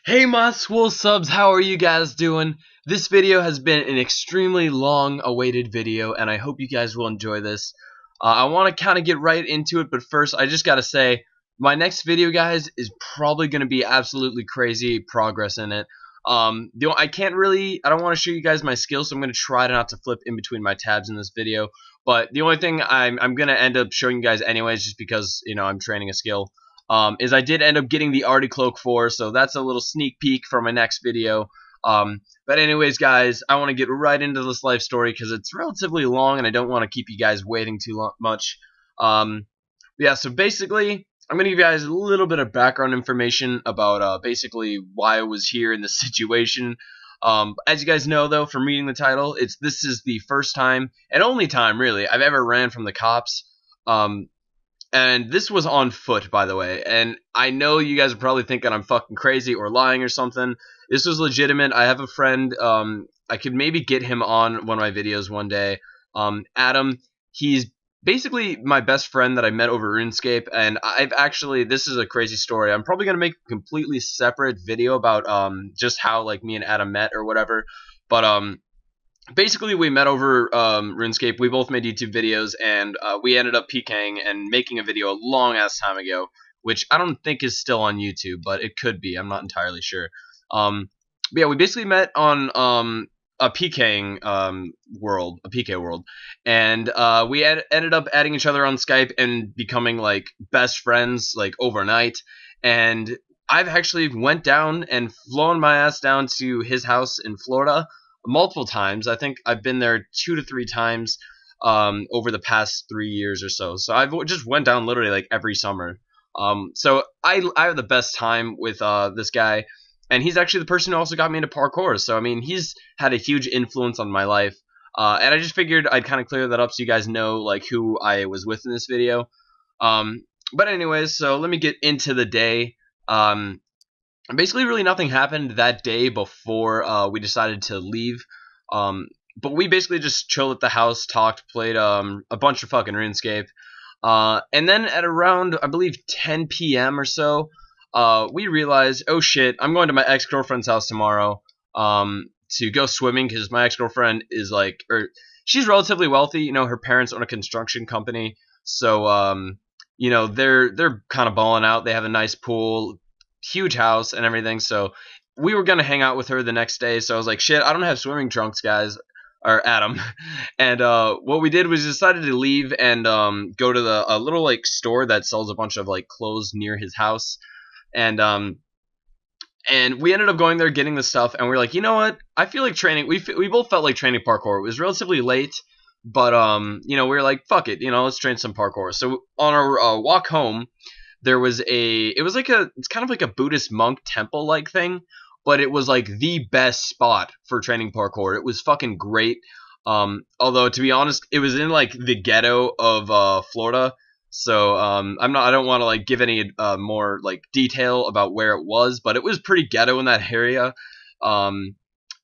Hey my swole subs, how are you guys doing? This video has been an extremely long awaited video and I hope you guys will enjoy this. I want to kind of get right into it, but first I just gotta say my next video, guys, is probably going to be absolutely crazy progress in it. I don't want to show you guys my skills, so I'm going to try not to flip in between my tabs in this video. But the only thing I'm going to end up showing you guys anyways, just because, I'm training a skill, is I did end up getting the Artie Cloak 4, so that's a little sneak peek for my next video. But anyways, guys, I want to get right into this life story because it's relatively long and I don't want to keep you guys waiting too much. Yeah, so basically, I'm going to give you guys a little bit of background information about basically why I was here in this situation. As you guys know, though, from reading the title, this is the first time, and only time, really, I've ever ran from the cops. And this was on foot, by the way, and I know you guys are probably thinking I'm fucking crazy or lying or something. This was legitimate. I have a friend, I could maybe get him on one of my videos one day. Adam, he's basically my best friend that I met over Runescape, and this is a crazy story. I'm probably going to make a completely separate video about just how, like, me and Adam met or whatever, but basically, we met over RuneScape. We both made YouTube videos, and we ended up PKing and making a video a long-ass time ago, which I don't think is still on YouTube, but it could be. I'm not entirely sure. But yeah, we basically met on a PKing world, a PK world, and we ended up adding each other on Skype and becoming, like, best friends, like, overnight. And I've actually went down and flown my ass down to his house in Florida multiple times. I think I've been there 2 to 3 times over the past 3 years or so. So I've just went down literally like every summer. So I have the best time with this guy, and he's actually the person who also got me into parkour. So I mean, he's had a huge influence on my life, and I just figured I'd kind of clear that up so you guys know, like, who I was with in this video. But anyways, so let me get into the day. Basically, really nothing happened that day before we decided to leave. But we basically just chilled at the house, talked, played a bunch of fucking RuneScape. And then at around, I believe, 10 p.m. or so, we realized, oh shit, I'm going to my ex-girlfriend's house tomorrow to go swimming, because my ex-girlfriend is like, she's relatively wealthy. Her parents own a construction company, so they're kind of balling out. They have a nice pool, huge house and everything, so we were gonna hang out with her the next day. So I was like, shit, I don't have swimming trunks, guys, or Adam. And what we did was decided to leave and go to a little, like, store that sells a bunch of, like, clothes near his house. And we ended up going there, getting the stuff, and we were like, you know what, I feel like training. We both felt like training parkour. It was relatively late, but we were like, fuck it, let's train some parkour. So on our walk home, there was it's kind of like a Buddhist monk temple like thing, but it was like the best spot for training parkour. It was fucking great. Although, to be honest, it was in, like, the ghetto of Florida, so I don't want to, like, give any more, like, detail about where it was, but it was pretty ghetto in that area. And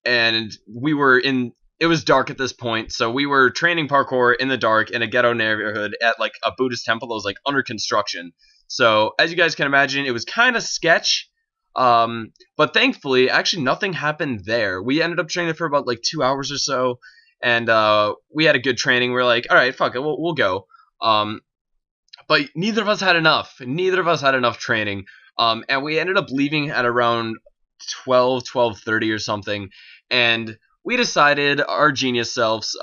it was dark at this point, so we were training parkour in the dark in a ghetto neighborhood at, like, a Buddhist temple that was, like, under construction. So, as you guys can imagine, it was kind of sketch, but thankfully, actually, nothing happened there. We ended up training for about, like, 2 hours or so, and we had a good training. We were like, all right, fuck it, we'll go. But neither of us had enough. Neither of us had enough training, and we ended up leaving at around 12:30 or something, and we decided, our genius selves,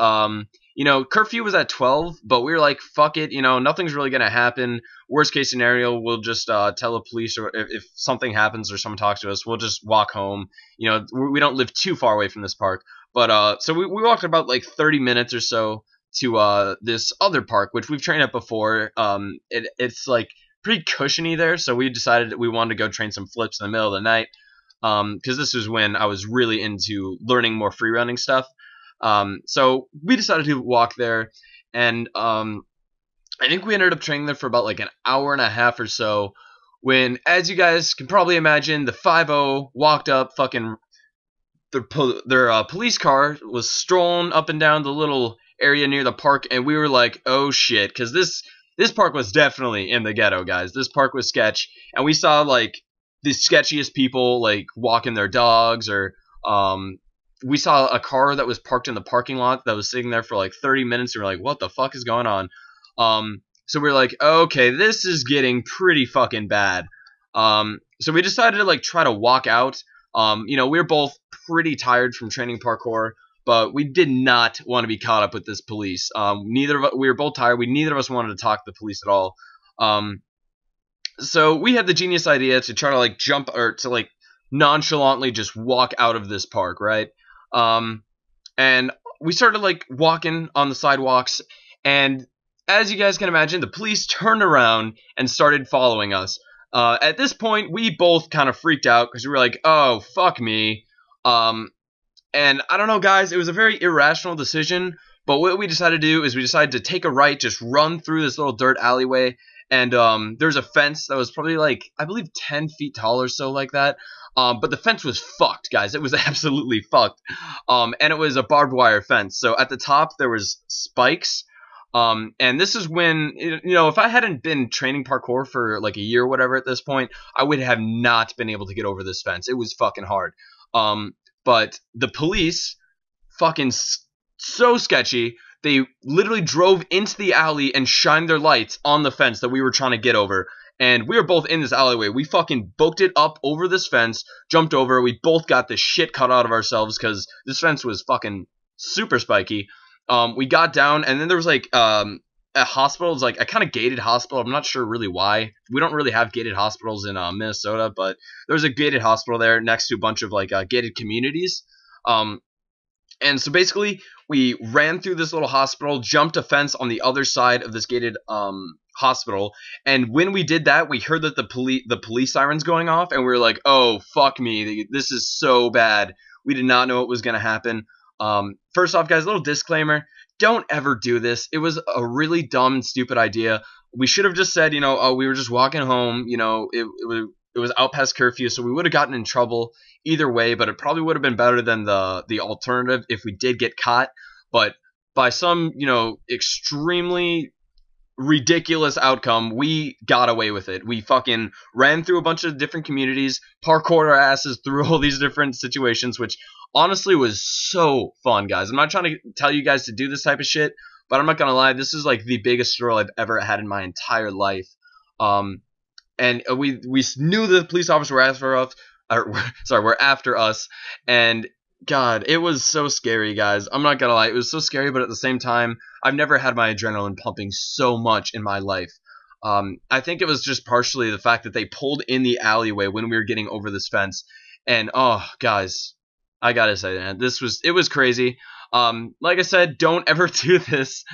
curfew was at 12, but we were like, fuck it, nothing's really going to happen. Worst case scenario, we'll just tell the police, or if something happens or someone talks to us, we'll just walk home. We don't live too far away from this park. But so we walked about, like, 30 minutes or so to this other park, which we've trained at before. It's, like, pretty cushiony there, so we decided that we wanted to go train some flips in the middle of the night, because this was when I was really into learning more free running stuff. So we decided to walk there, and I think we ended up training there for about, like, an hour and a half or so, when, as you guys can probably imagine, the 5-0 walked up. Fucking their police car was strolling up and down the little area near the park, and we were like, oh shit, because this park was definitely in the ghetto, guys. This park was sketch, and we saw, like, the sketchiest people, like walking their dogs, or we saw a car that was parked in the parking lot that was sitting there for like 30 minutes, and we're like, what the fuck is going on? So we're like, okay, this is getting pretty fucking bad. So we decided to like try to walk out. We were both pretty tired from training parkour, but we did not want to be caught up with this police. We were both tired. Neither of us wanted to talk to the police at all. So we had the genius idea to try to like jump, or to like nonchalantly just walk out of this park, right? And we started like walking on the sidewalks, and as you guys can imagine, the police turned around and started following us. At this point, we both kind of freaked out because we were like, oh, fuck me. And I don't know, guys, it was a very irrational decision, but what we decided to do is we decided to take a right, just run through this little dirt alleyway, and there's a fence that was probably like, I believe 10 feet tall or so, like that. But the fence was fucked, guys. It was absolutely fucked. And it was a barbed wire fence. So at the top there was spikes. And this is when, if I hadn't been training parkour for like a year or whatever at this point, I would have not been able to get over this fence. It was fucking hard. But the police, fucking so sketchy, they literally drove into the alley and shined their lights on the fence that we were trying to get over. And we were both in this alleyway. We fucking booked it up over this fence, jumped over. We both got the shit cut out of ourselves because this fence was fucking super spiky. We got down, and then there was like a hospital. It was like a kind of gated hospital. I'm not sure really why. We don't really have gated hospitals in Minnesota, but there was a gated hospital there next to a bunch of like gated communities. And so basically, we ran through this little hospital, jumped a fence on the other side of this gated hospital, and when we did that, we heard that the police sirens going off, and we were like, oh, fuck me, this is so bad. We did not know what was going to happen. First off, guys, a little disclaimer, don't ever do this. It was a really dumb and stupid idea. We should have just said, oh, we were just walking home, it was out past curfew, so we would have gotten in trouble either way, but it probably would have been better than the alternative if we did get caught. But by some, extremely ridiculous outcome, we got away with it. We fucking ran through a bunch of different communities, parkoured our asses through all these different situations, which honestly was so fun, guys. I'm not trying to tell you guys to do this type of shit, but I'm not gonna lie, this is like the biggest thrill I've ever had in my entire life. And we knew the police officers were after us, were after us, and God, it was so scary, guys. I'm not gonna lie, it was so scary, but at the same time, I've never had my adrenaline pumping so much in my life. I think it was just partially the fact that they pulled in the alleyway when we were getting over this fence, and oh, guys, I gotta say, man, it was crazy. Like I said, don't ever do this,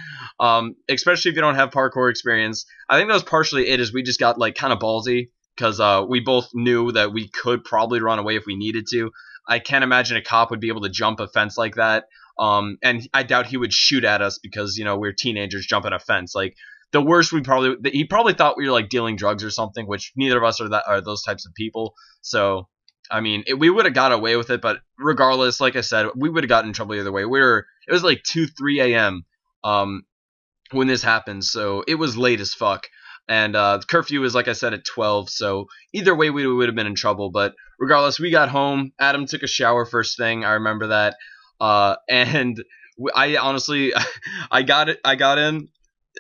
especially if you don't have parkour experience. I think that was partially it, is we just got like kind of ballsy, because we both knew that we could probably run away if we needed to. I can't imagine a cop would be able to jump a fence like that. And I doubt he would shoot at us because, we're teenagers jumping a fence. Like, the worst he probably thought we were like dealing drugs or something, which neither of us are those types of people. So, I mean, we would have got away with it, but regardless, like I said, we would have gotten in trouble either way. It was like 2, 3 a.m. When this happened, so it was late as fuck. And the curfew was, like I said, at 12, so either way we would have been in trouble. But regardless, we got home. Adam took a shower first thing. I remember that. And I honestly, I got in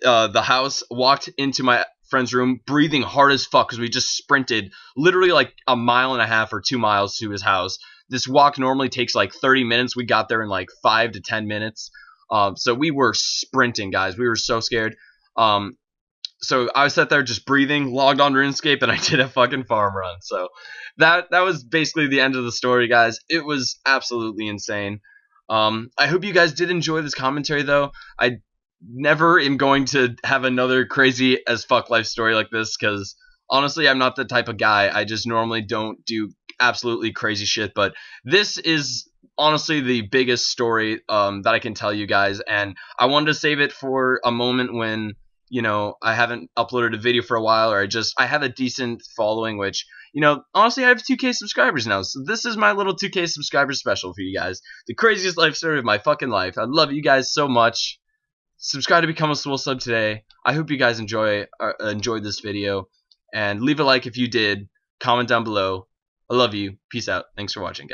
the house, walked into my friend's room, breathing hard as fuck because we just sprinted literally like a mile and a half or 2 miles to his house. This walk normally takes like 30 minutes. We got there in like 5 to 10 minutes. So we were sprinting, guys. We were so scared. So I sat there just breathing, logged on RuneScape, and I did a fucking farm run. So that was basically the end of the story, guys. It was absolutely insane. I hope you guys did enjoy this commentary, though. I never am going to have another crazy as fuck life story like this, because honestly, I'm not the type of guy. I just normally don't do absolutely crazy shit, but this is honestly the biggest story that I can tell you guys, and I wanted to save it for a moment when I haven't uploaded a video for a while, or I have a decent following, which, honestly, I have 2K subscribers now, so this is my little 2K subscriber special for you guys. The craziest life story of my fucking life. I love you guys so much. Subscribe to become a Swole Sub today. I hope you guys enjoyed this video, and leave a like if you did. comment down below. I love you. Peace out. Thanks for watching, guys.